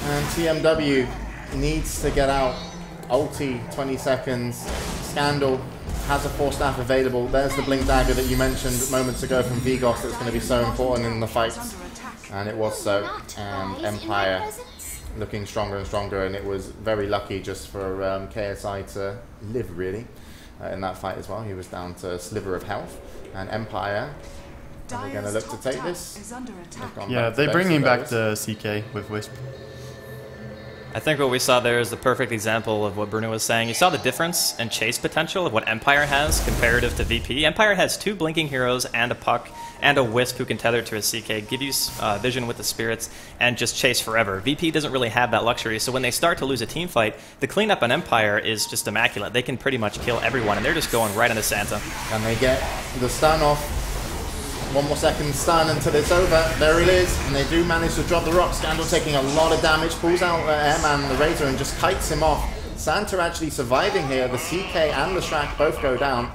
And TMW needs to get out. Ulti, 20 seconds. Scandal has a 4-staff available. There's the Blink Dagger that you mentioned moments ago from Vigos that's going to be so important in the fights. And it was so. And Empire looking stronger and stronger, and it was very lucky just for KSI to live, really, in that fight as well. He was down to a sliver of health. And Empire, are they going to look to take this? Yeah, they're bringing back the CK with Wisp. I think what we saw there is the perfect example of what Bruno was saying. You saw the difference in chase potential of what Empire has comparative to VP. Empire has 2 blinking heroes and a Puck and a Wisp who can tether to a CK, give you vision with the spirits, and just chase forever. VP doesn't really have that luxury, so when they start to lose a team fight, the cleanup on Empire is just immaculate. They can pretty much kill everyone, and they're just going right into Santa. And they get the stun off. 1 more second stun until it's over. There it is, and they do manage to drop the Rock. Scandal taking a lot of damage, pulls out Airman, the Razor, and just kites him off. Santa actually surviving here. The CK and the Shrek both go down.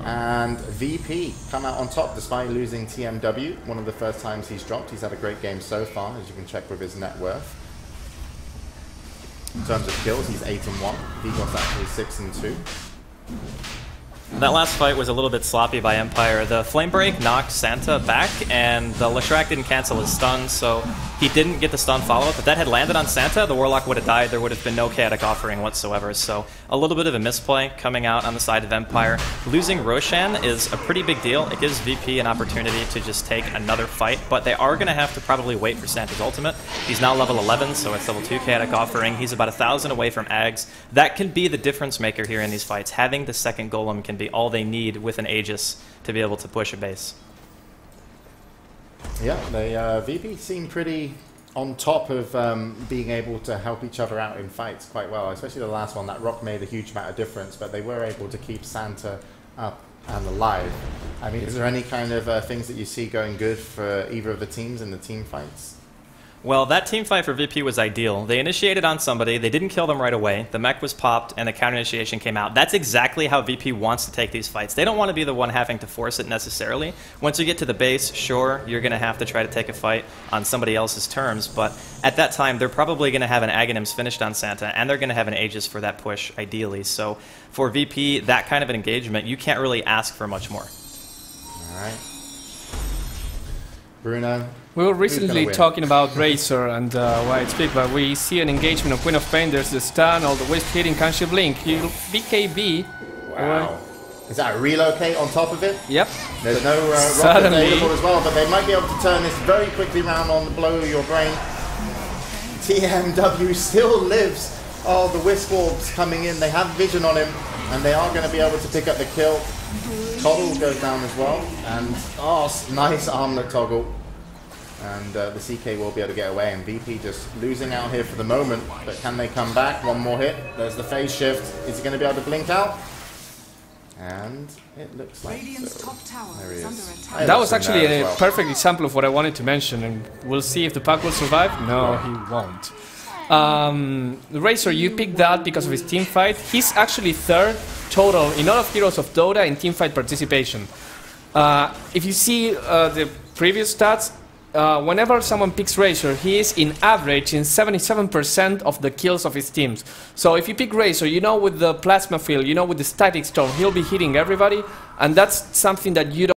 And VP come out on top despite losing TMW. One of the first times he's dropped. He's had a great game so far, as you can check with his net worth. In terms of kills, he's 8-1. Vigos actually 6-2. That last fight was a little bit sloppy by Empire. The Flame Break knocked Santa back, and the Leshrac didn't cancel his stun, so he didn't get the stun follow-up. If that had landed on Santa, the Warlock would have died. There would have been no Chaotic Offering whatsoever. So a little bit of a misplay coming out on the side of Empire. Losing Roshan is a pretty big deal. It gives VP an opportunity to just take another fight, but they are going to have to probably wait for Santa's ultimate. He's now level 11, so it's level 2 Chaotic Offering. He's about 1,000 away from Ags. That can be the difference maker here in these fights. Having the second Golem can be all they need with an Aegis to be able to push a base. Yeah, the VP seem pretty on top of being able to help each other out in fights quite well, especially the last one. That rock made a huge amount of difference, but they were able to keep Santa up and alive. I mean, is there any kind of things that you see going good for either of the teams in the team fights? Well, that team fight for VP was ideal. They initiated on somebody, they didn't kill them right away, the mech was popped, and the counter initiation came out. That's exactly how VP wants to take these fights. They don't want to be the one having to force it necessarily. Once you get to the base, sure, you're going to have to try to take a fight on somebody else's terms, but at that time, they're probably going to have an Aghanims finished on Santa, and they're going to have an Aegis for that push, ideally. So for VP, that kind of an engagement, you can't really ask for much more. All right. Bruno? We were recently talking about Razor and White Speak, but we see an engagement of Queen of Pain. There's the stun, all the wisp hitting, can she blink? BKB. Wow. Is that a relocate on top of it? Yep. There's no rocket available as well, but they might be able to turn this very quickly round on the blow your brain. TMW still lives. Oh, the Wisp Orbs coming in. They have vision on him, and they are going to be able to pick up the kill. Toggle goes down as well, and nice armlet toggle. And the CK will be able to get away, and VP just losing out here for the moment. But can they come back? One more hit. There's the phase shift. Is he going to be able to blink out? And it looks like Top tower there he is under is. attack. That was actually a perfect example of what I wanted to mention, and we'll see if the pack will survive. No, he won't. Razor, you picked that because of his team fight. He's actually third total in all of Heroes of Dota in team fight participation. If you see the previous stats, whenever someone picks Razor, he is in average in 77% of the kills of his teams. So if you pick Razor, you know with the Plasma Field, you know with the Static Storm, he'll be hitting everybody, and that's something that you don't